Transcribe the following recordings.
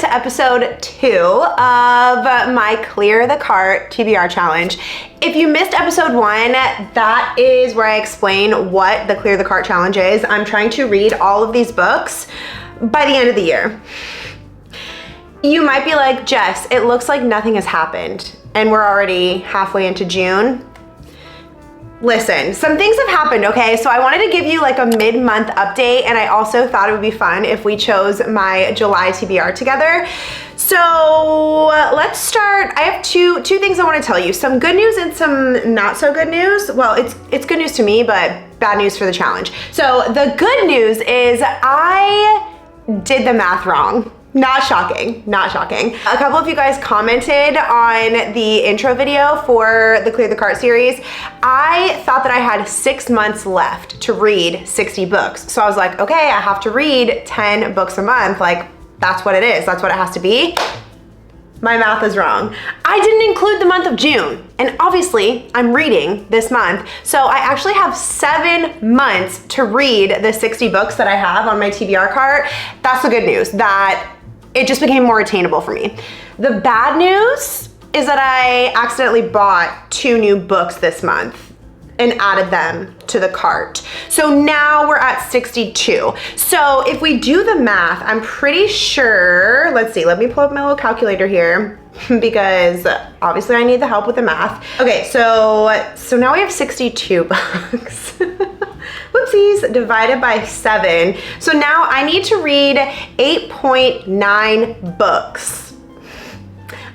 to episode 2 of my Clear the Cart TBR challenge. If you missed episode 1, that is where I explain what the Clear the Cart challenge is. I'm trying to read all of these books by the end of the year. You might be like, Jess, it looks like nothing has happened and we're already halfway into June. Listen, some things have happened, okay? So I wanted to give you like a mid-month update, and I also thought it would be fun if we chose my July TBR together. So let's start. I have two things I want to tell you. Some good news and some not so good news. Well, it's good news to me, but bad news for the challenge. So the good news is I did the math wrong. Not shocking, not shocking. A couple of you guys commented on the intro video for the Clear the Cart series. I thought that I had 6 months left to read 60 books. So I was like, okay, I have to read 10 books a month. Like, that's what it is. That's what it has to be. My math is wrong. I didn't include the month of June. And obviously, I'm reading this month. So I actually have 7 months to read the 60 books that I have on my TBR cart. That's the good news, that it just became more attainable for me. The bad news is that I accidentally bought 2 new books this month and added them to the cart. So now we're at 62. So if we do the math, I'm pretty sure, let's see, let me pull up my little calculator here because obviously I need the help with the math. Okay, so now we have 62 books. Whoopsies, divided by 7. So now I need to read 8.9 books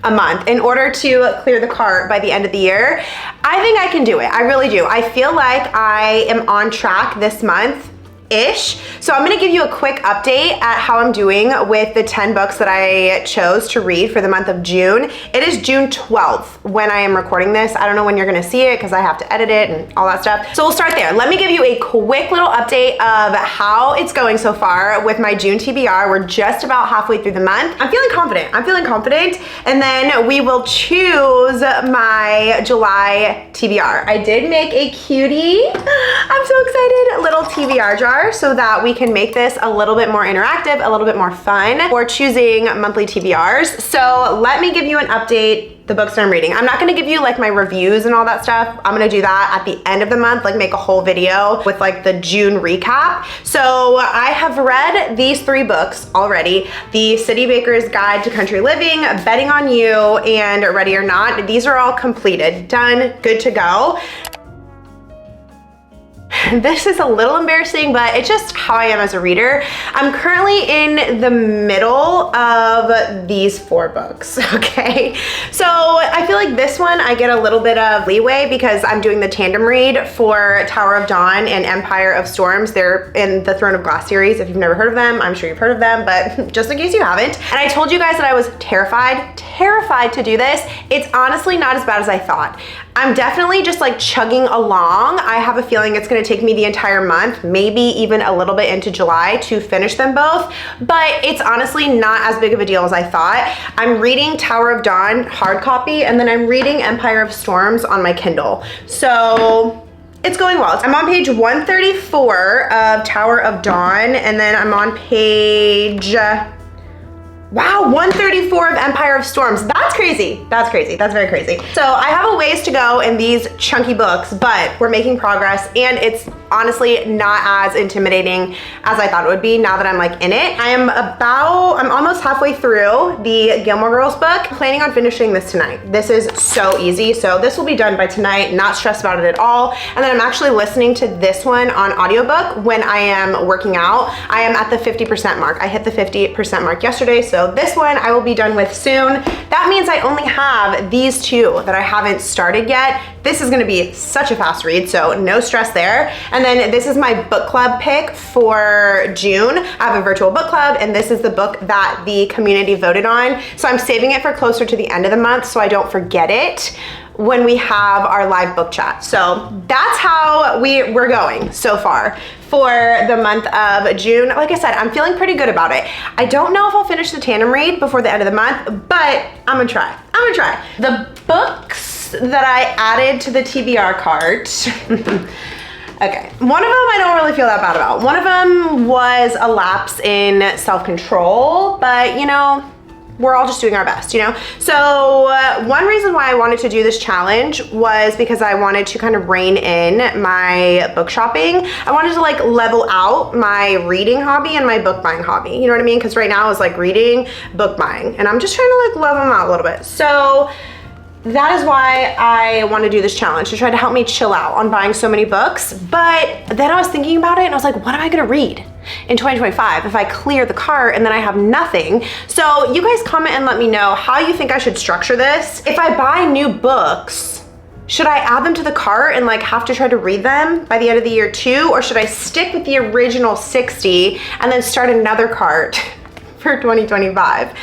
a month in order to clear the cart by the end of the year. I think I can do it. I really do. I feel like I am on track this month-ish. So I'm gonna give you a quick update at how I'm doing with the 10 books that I chose to read for the month of June. It is June 12th when I am recording this. I don't know when you're gonna see it because I have to edit it and all that stuff. So we'll start there. Let me give you a quick little update of how it's going so far with my June TBR. We're just about halfway through the month. I'm feeling confident. And then we will choose my July TBR. I did make a cutie, I'm so excited, little TBR jar so that we can make this a little bit more interactive, a little bit more fun for choosing monthly TBRs. So let me give you an update, the books that I'm reading. I'm not gonna give you like my reviews and all that stuff. I'm gonna do that at the end of the month, like make a whole video with like the June recap. So I have read these 3 books already: The City Baker's Guide to Country Living, Betting on You, and Ready or Not. These are all completed, done, good to go. This is a little embarrassing, but it's just how I am as a reader. I'm currently in the middle of these 4 books, okay? So I feel like this one I get a little bit of leeway because I'm doing the tandem read for Tower of Dawn and Empire of Storms. They're in the Throne of Glass series. If you've never heard of them, I'm sure you've heard of them, but just in case you haven't. And I told you guys that I was terrified to do this. It's honestly not as bad as I thought. I'm definitely just like chugging along. I have a feeling it's gonna take me the entire month, maybe even a little bit into July to finish them both, but it's honestly not as big of a deal as I thought. I'm reading Tower of Dawn hard copy, and then I'm reading Empire of Storms on my Kindle. So it's going well. I'm on page 134 of Tower of Dawn, and then I'm on page, wow, 134 of Empire of Storms. That's crazy. That's crazy. That's very crazy. So I have a ways to go in these chunky books, but we're making progress, and it's honestly not as intimidating as I thought it would be now that I'm like in it. I'm almost halfway through the Gilmore Girls book. Planning on finishing this tonight. This is so easy. So this will be done by tonight, not stressed about it at all. And then I'm actually listening to this one on audiobook when I am working out. I am at the 50% mark. I hit the 50% mark yesterday. So this one I will be done with soon. That means I only have these 2 that I haven't started yet. This is gonna be such a fast read, so no stress there. And then this is my book club pick for June. I have a virtual book club, and this is the book that the community voted on. So I'm saving it for closer to the end of the month so I don't forget it when we have our live book chat. So that's how we're going so far for the month of June. Like I said, I'm feeling pretty good about it. I don't know if I'll finish the tandem read before the end of the month, but I'm gonna try. The books that I added to the TBR cart, okay, one of them I don't really feel that bad about. One of them was a lapse in self-control, but you know, we're all just doing our best, you know? So one reason why I wanted to do this challenge was because I wanted to kind of rein in my book shopping. I wanted to like level out my reading hobby and my book buying hobby. You know what I mean? Because right now it's like reading, book buying, and I'm just trying to like level them out a little bit. So that is why I want to do this challenge, to try to help me chill out on buying so many books. But then I was thinking about it and I was like, what am I gonna read in 2025 if I clear the cart and then I have nothing? So you guys comment and let me know how you think I should structure this. If I buy new books, should I add them to the cart and like have to try to read them by the end of the year too? Or should I stick with the original 60 and then start another cart for 2025?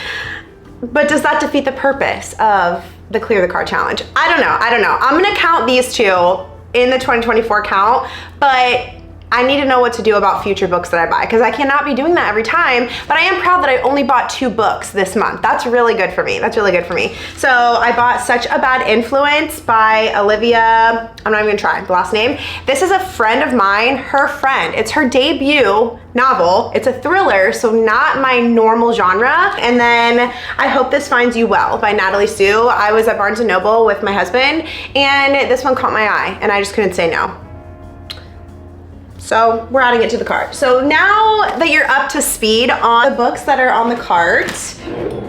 But does that defeat the purpose of the Clear the Cart challenge? I don't know. I'm gonna count these two in the 2024 count, but I need to know what to do about future books that I buy, because I cannot be doing that every time. But I am proud that I only bought 2 books this month. That's really good for me. So I bought Such a Bad Influence by Olivia, I'm not even gonna try the last name. This is a friend of mine, her friend. It's her debut novel. It's a thriller, so not my normal genre. And then I Hope This Finds You Well by Natalie Sue. I was at Barnes & Noble with my husband, and this one caught my eye, and I just couldn't say no. So we're adding it to the cart. So now that you're up to speed on the books that are on the cart,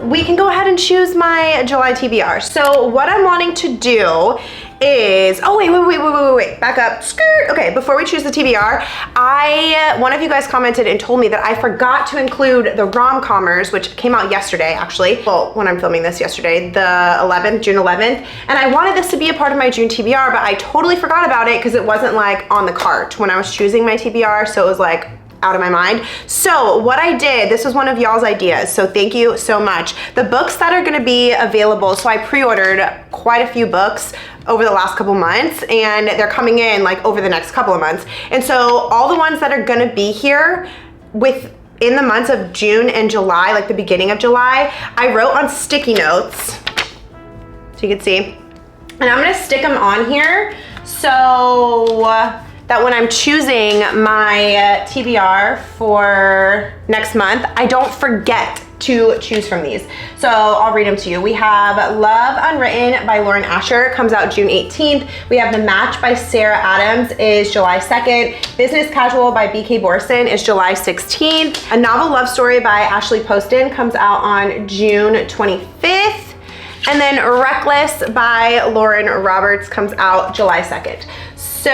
we can go ahead and choose my July TBR. So what I'm wanting to do is, oh wait, back up, skirt. Okay, before we choose the TBR, one of you guys commented and told me that I forgot to include the rom-commers, which came out yesterday, actually. Well, when I'm filming this yesterday, the 11th, June 11th. And I wanted this to be a part of my June TBR, but I totally forgot about it because it wasn't like on the cart when I was choosing my TBR, so it was like out of my mind. So what I did, this was one of y'all's ideas, so thank you so much. The books that are gonna be available, so I pre-ordered quite a few books over the last couple months, and they're coming in like over the next couple of months. And so all the ones that are gonna be here in the months of June and July, like the beginning of July, I wrote on sticky notes, so you can see, and I'm gonna stick them on here so that when I'm choosing my TBR for next month, I don't forget to choose from these. So I'll read them to you. We have Love Unwritten by Lauren Asher, comes out June 18th. We have The Match by Sarah Adams, is July 2nd. Business Casual by BK Borson is July 16th. A Novel Love Story by Ashley Poston comes out on June 25th. And then Reckless by Lauren Roberts comes out July 2nd. So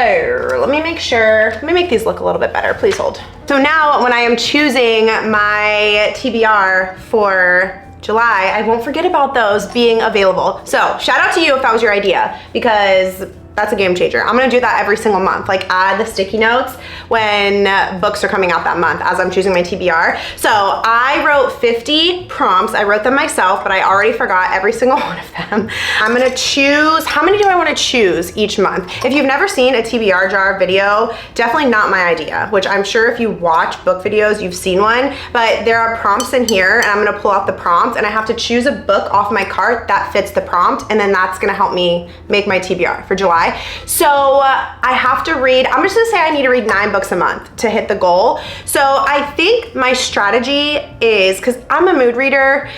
let me make these look a little bit better, please hold. So now when I am choosing my TBR for July, I won't forget about those being available. So shout out to you if that was your idea, because that's a game changer. I'm gonna do that every single month, like add the sticky notes when books are coming out that month as I'm choosing my TBR. So I wrote 50 prompts. I wrote them myself, but I already forgot every single one of them. I'm gonna choose, how many do I wanna choose each month? If you've never seen a TBR jar video, definitely not my idea, which I'm sure if you watch book videos, you've seen one, but there are prompts in here, and I'm gonna pull out the prompt, and I have to choose a book off my cart that fits the prompt, and then that's gonna help me make my TBR for July. So I have to read, I'm just gonna say I need to read 9 books a month to hit the goal. So I think my strategy is, because I'm a mood reader,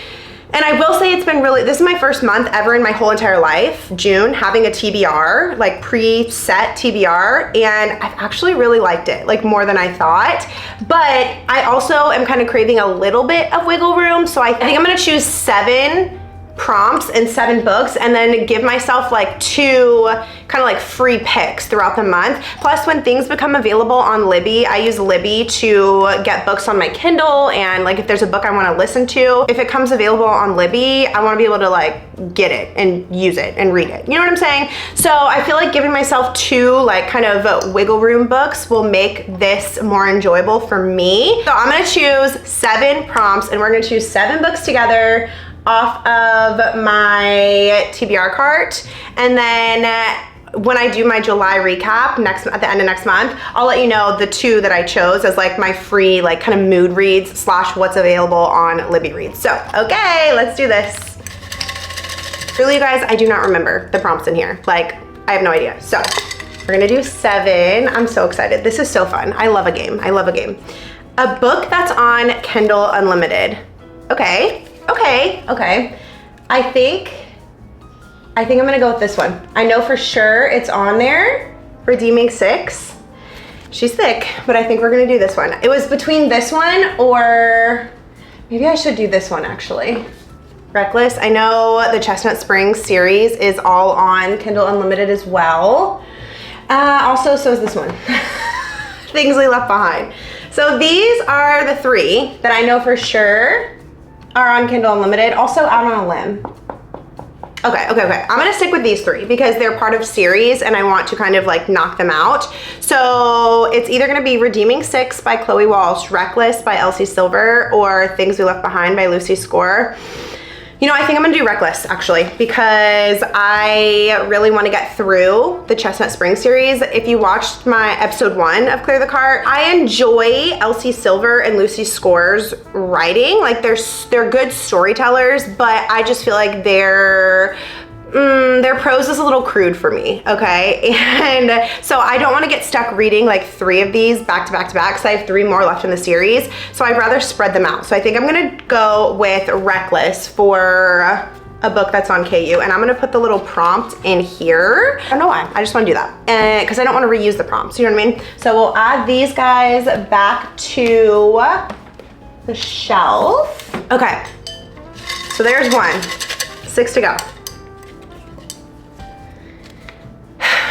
and I will say it's been really, this is my first month ever in my whole entire life, June, having a TBR, like preset TBR, and I've actually really liked it, like more than I thought. But I also am kind of craving a little bit of wiggle room, so I think I'm gonna choose 7 prompts and 7 books, and then give myself like 2 kind of like free picks throughout the month. Plus, when things become available on Libby, I use Libby to get books on my Kindle, and like if there's a book I want to listen to, if it comes available on Libby, I want to be able to like get it and use it and read it. You know what I'm saying? So I feel like giving myself 2 like kind of wiggle room books will make this more enjoyable for me. So I'm gonna choose 7 prompts, and we're gonna choose 7 books together off of my TBR cart. And then when I do my July recap at the end of next month, I'll let you know the 2 that I chose as like my free like kind of mood reads / what's available on Libby Reads. So, okay, let's do this. Really, you guys, I do not remember the prompts in here. Like, I have no idea. So we're gonna do 7. I'm so excited. This is so fun. I love a game. A book that's on Kindle Unlimited. Okay. Okay. I think I'm gonna go with this one. I know for sure it's on there. Redeeming 6. She's thick, but I think we're gonna do this one. It was between this one or maybe I should do this one actually. Reckless. I know the Chestnut Springs series is all on Kindle Unlimited as well. Also, so is this one. Things We Left Behind. So these are the 3 that I know for sure are on Kindle Unlimited. Also out on a limb. Okay. I'm gonna stick with these 3 because they're part of series and I want to kind of like knock them out. So it's either gonna be Redeeming 6 by Chloe Walsh, Reckless by Elsie Silver, or Things We Left Behind by Lucy Score. You know, I think I'm gonna do Reckless actually because I really wanna get through the Chestnut Springs series. If you watched my episode 1 of Clear the Cart, I enjoy Elsie Silver and Lucy Score's writing. Like they're good storytellers, but I just feel like their prose is a little crude for me, okay? And so I don't want to get stuck reading like 3 of these back to back to back because I have 3 more left in the series. So I'd rather spread them out. So I think I'm gonna go with Reckless for a book that's on KU. And I'm gonna put the little prompt in here. I don't know why, I just wanna do that. Because I don't wanna reuse the prompts, you know what I mean? So we'll add these guys back to the shelf. Okay, so there's 1, 6 to go.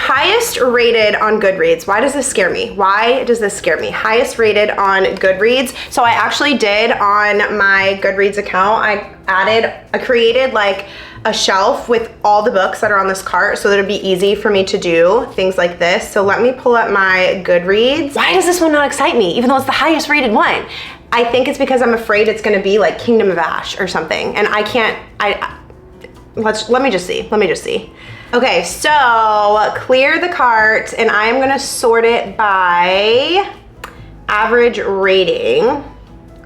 Highest rated on Goodreads. Why does this scare me? Highest rated on Goodreads. So I actually did on my Goodreads account, I created like a shelf with all the books that are on this cart so that it'd be easy for me to do things like this. So let me pull up my Goodreads. Why does this one not excite me, even though it's the highest rated one? I think it's because I'm afraid it's gonna be like Kingdom of Ash or something. And I can't, let me just see. Okay, so Clear the Cart, and I am gonna sort it by average rating,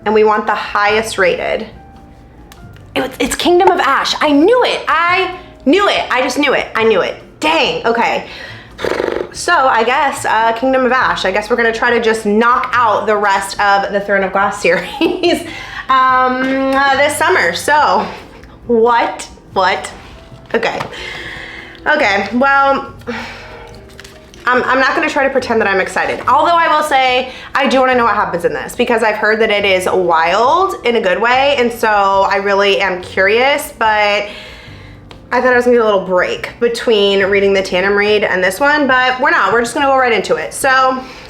and we want the highest rated. It's Kingdom of Ash. I knew it. I just knew it. I knew it. Dang, okay. So I guess Kingdom of Ash. I guess we're gonna try to just knock out the rest of the Throne of Glass series this summer. So what? Okay, well, I'm not gonna try to pretend that I'm excited. Although I will say, I do wanna know what happens in this because I've heard that it is wild in a good way, and so I really am curious, but I thought I was gonna get a little break between reading the tandem read and this one, but we're not, we're just gonna go right into it. So,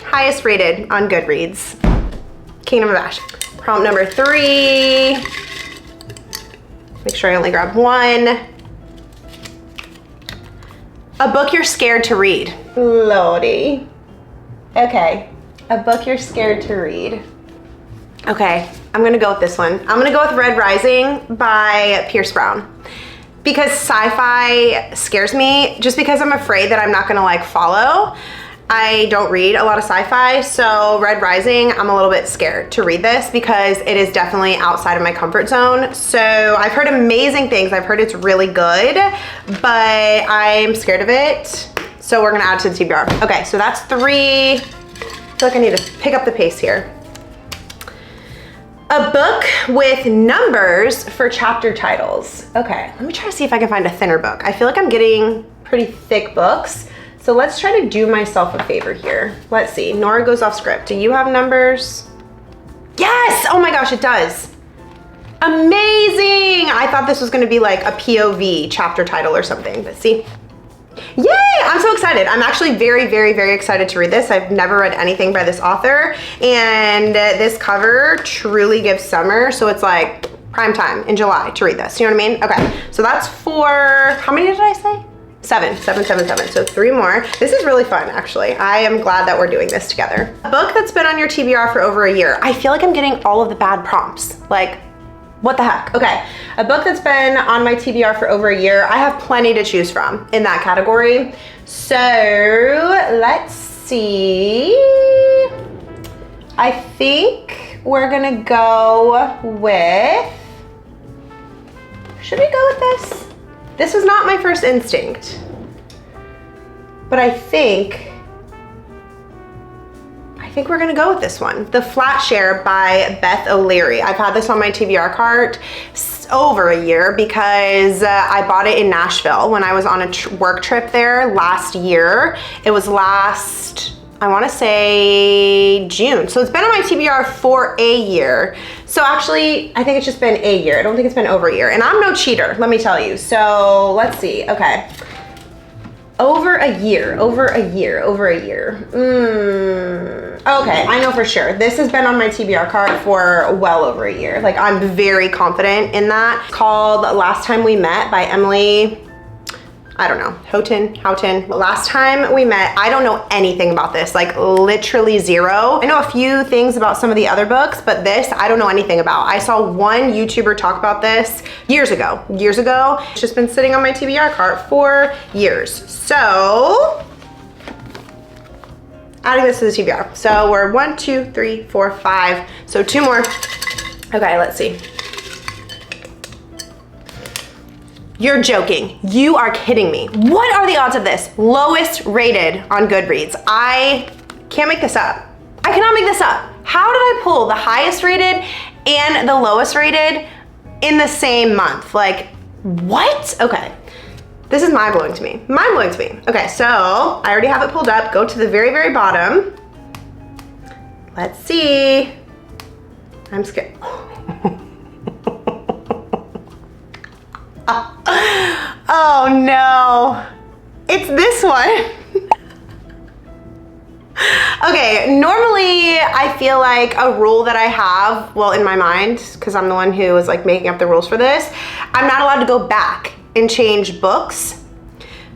highest rated on Goodreads, Kingdom of Ash. Prompt number 3. Make sure I only grab 1. A book you're scared to read. Lordy. Okay, a book you're scared to read. Okay, I'm gonna go with this one. I'm gonna go with Red Rising by Pierce Brown. Because sci-fi scares me, just because I'm afraid that I'm not gonna like follow. I don't read a lot of sci-fi, so Red Rising, I'm a little bit scared to read this because it is definitely outside of my comfort zone. So I've heard amazing things. I've heard it's really good, but I'm scared of it. So we're gonna add to the TBR. Okay, so that's 3. I feel like I need to pick up the pace here. A book with numbers for chapter titles. Okay, let me try to see if I can find a thinner book. I feel like I'm getting pretty thick books. So let's try to do myself a favor here. Let's see, Nora goes off script. Do you have numbers? Yes, oh my gosh, it does. Amazing. I thought this was gonna be like a POV chapter title or something, but see. Yay, I'm so excited. I'm actually very, very, very excited to read this. I've never read anything by this author, and this cover truly gives summer, so it's like prime time in July to read this, you know what I mean? Okay, so that's 4, how many did I say? 7, so 3 more. This is really fun, actually. I am glad that we're doing this together. A book that's been on your TBR for over a year. I feel like I'm getting all of the bad prompts. Like, what the heck? Okay, a book that's been on my TBR for over a year. I have plenty to choose from in that category. So, let's see. I think we're gonna go with, should we go with this? This was not my first instinct, but I think we're gonna go with this one. The Flat Share by Beth O'Leary. I've had this on my TBR cart over a year because I bought it in Nashville when I was on a work trip there last year. It was I want to say June. So it's been on my TBR for a year. So actually, I think it's just been a year. I don't think it's been over a year. And I'm no cheater, let me tell you. So let's see, okay. Over a year. Okay, I know for sure. This has been on my TBR cart for well over a year. Like, I'm very confident in that. It's called Last Time We Met by Emily, I don't know, Houghton. Last Time We Met, I don't know anything about this, like literally zero. I know a few things about some of the other books, but this, I don't know anything about. I saw one YouTuber talk about this years ago. It's just been sitting on my TBR cart for years. So, adding this to the TBR. So we're 1, 2, 3, 4, 5. So 2 more. Okay, let's see. You're joking. You are kidding me. What are the odds of this? Lowest rated on Goodreads. I can't make this up. I cannot make this up. How did I pull the highest rated and the lowest rated in the same month? Like, what? Okay. This is mind-blowing to me. Okay, so I already have it pulled up. Go to the very, very bottom. Let's see. I'm scared. Oh no, it's this one. Okay, normally I feel like a rule that I have, well, in my mind, because I'm the one who is like making up the rules for this, I'm not allowed to go back and change books.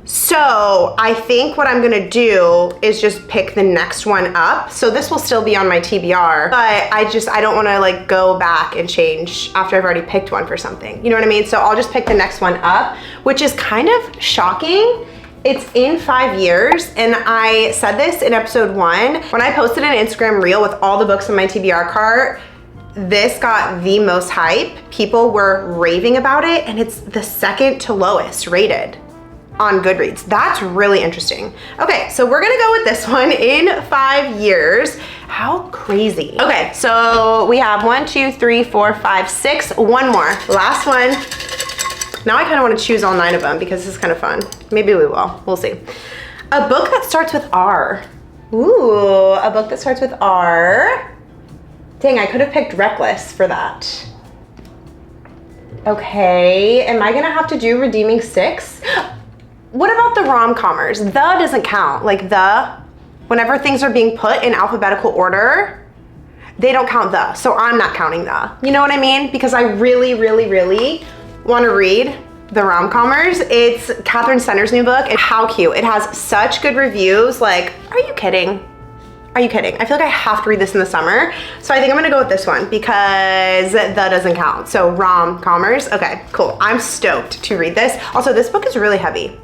So I think what I'm gonna do is just pick the next one up. So this will still be on my TBR, but I don't wanna like go back and change after I've already picked one for something. You know what I mean? So I'll just pick the next one up, which is kind of shocking. It's in 5 years, and I said this in episode 1. When I posted an Instagram reel with all the books in my TBR cart, this got the most hype. People were raving about it, and it's the second to lowest rated on Goodreads. That's really interesting. Okay, so we're gonna go with this one in 5 years. How crazy. Okay, so we have 1, 2, 3, 4, 5, 6, one more. Last one. Now I kind of want to choose all 9 of them because this is kind of fun. Maybe we will, we'll see. A book that starts with R. Ooh, a book that starts with R. Dang, I could have picked Reckless for that. Okay, am I gonna have to do Redeeming 6? What about the rom-commers? The doesn't count. Like whenever things are being put in alphabetical order, they don't count the. So I'm not counting the. You know what I mean? Because I really, really, really want to read the rom-commers. It's Catherine Center's new book. How cute. It has such good reviews. Like, are you kidding? Are you kidding? I feel like I have to read this in the summer. So I think I'm gonna go with this one because the doesn't count. So rom-commers. Okay, cool. I'm stoked to read this. Also, this book is really heavy.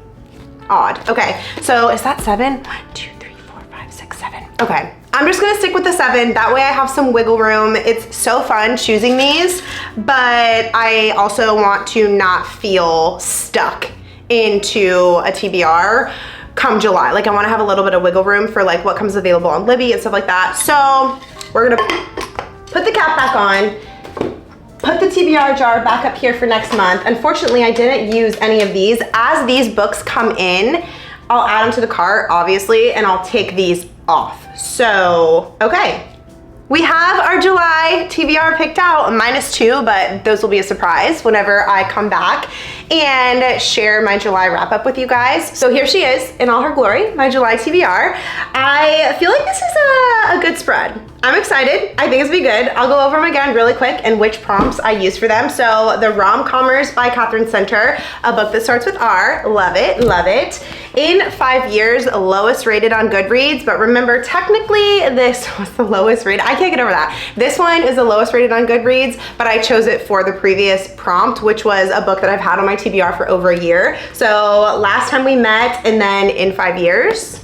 Odd. Okay, so is that 7? 1, 2, 3, 4, 5, 6, 7. Okay, I'm just gonna stick with the 7. That way I have some wiggle room. It's so fun choosing these, but I also want to not feel stuck into a TBR come July. Like, I wanna have a little bit of wiggle room for like what comes available on Libby and stuff like that. So we're gonna put the cap back on, put the TBR jar back up here for next month. Unfortunately, I didn't use any of these. As these books come in, I'll add them to the cart, obviously, and I'll take these off. So, okay. We have our July TBR picked out, -2, but those will be a surprise whenever I come back and share my July wrap up with you guys. So here she is in all her glory, my July TBR. I feel like this is a good spread. I'm excited. I think it's gonna be good. I'll go over them again really quick and which prompts I use for them. So the Rom-Commers by Catherine Center, a book that starts with R. Love it, love it. In 5 years, lowest rated on Goodreads, but remember, technically this was the lowest rated. I can't get over that. This one is the lowest rated on Goodreads, but I chose it for the previous prompt, which was a book that I've had on my TBR for over a year. So Last Time We Met, and then In 5 Years.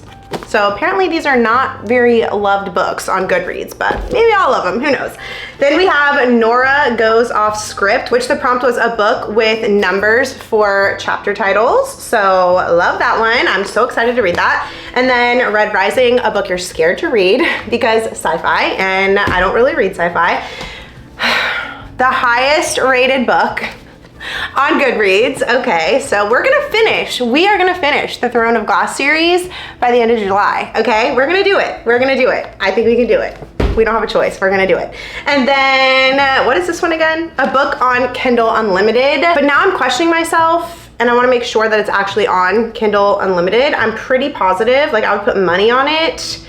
So apparently these are not very loved books on Goodreads, but maybe I'll love them, who knows. Then we have Nora Goes Off Script, which the prompt was a book with numbers for chapter titles. So love that one. I'm so excited to read that. And then Red Rising, a book you're scared to read because sci-fi, and I don't really read sci-fi. The highest rated book on Goodreads. Okay, so we are gonna finish the Throne of Glass series by the end of July. Okay, we're gonna do it. I think we can do it. We don't have a choice, we're gonna do it. And then, what is this one again? A book on Kindle Unlimited. But now I'm questioning myself, and I wanna make sure that it's actually on Kindle Unlimited. I'm pretty positive, like I would put money on it,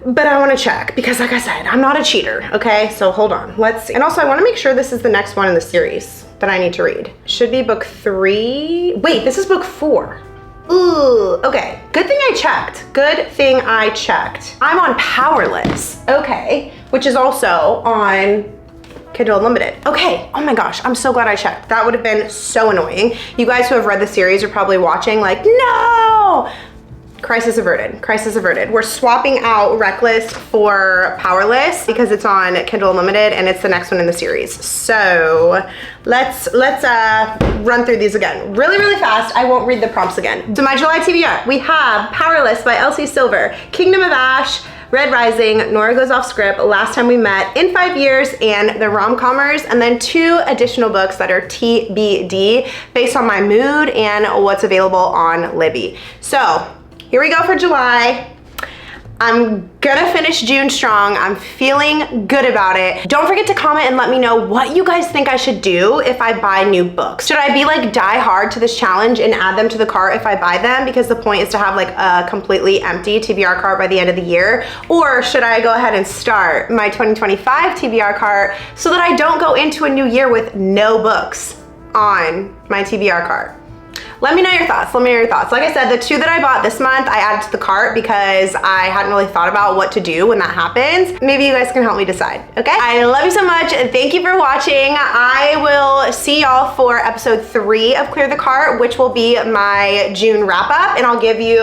but I wanna check because like I said, I'm not a cheater, okay? So hold on, let's see. And also I wanna make sure this is the next one in the series that I need to read. Should be book 3. Wait, this is book 4. Ooh, okay. Good thing I checked. I'm on Powerless, okay, which is also on Kindle Unlimited. Okay, oh my gosh, I'm so glad I checked. That would have been so annoying. You guys who have read the series are probably watching like, no! Crisis averted. We're swapping out Reckless for Powerless because it's on Kindle Unlimited and it's the next one in the series. So let's run through these again really fast. I won't read the prompts again. So my July TBR, we have Powerless by Elsie Silver, Kingdom of Ash, Red Rising, Nora Goes Off Script, Last Time We Met, In 5 Years, and The Rom-Commers, and then 2 additional books that are TBD based on my mood and what's available on Libby. So here we go for July. I'm gonna finish June strong. I'm feeling good about it. Don't forget to comment and let me know what you guys think I should do if I buy new books. Should I be like die hard to this challenge and add them to the cart if I buy them? Because the point is to have like a completely empty TBR cart by the end of the year. Or should I go ahead and start my 2025 TBR cart so that I don't go into a new year with no books on my TBR cart? Let me know your thoughts. Like I said, the 2 that I bought this month, I added to the cart because I hadn't really thought about what to do when that happens. Maybe you guys can help me decide, okay? I love you so much. Thank you for watching. I will see y'all for episode 3 of Clear the Cart, which will be my June wrap up, and I'll give you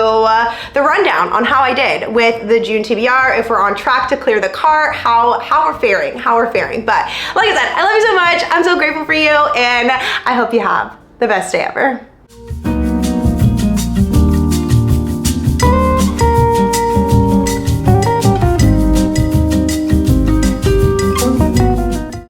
the rundown on how I did with the June TBR, if we're on track to clear the cart, how we're faring. But like I said, I love you so much. I'm so grateful for you, and I hope you have the best day ever.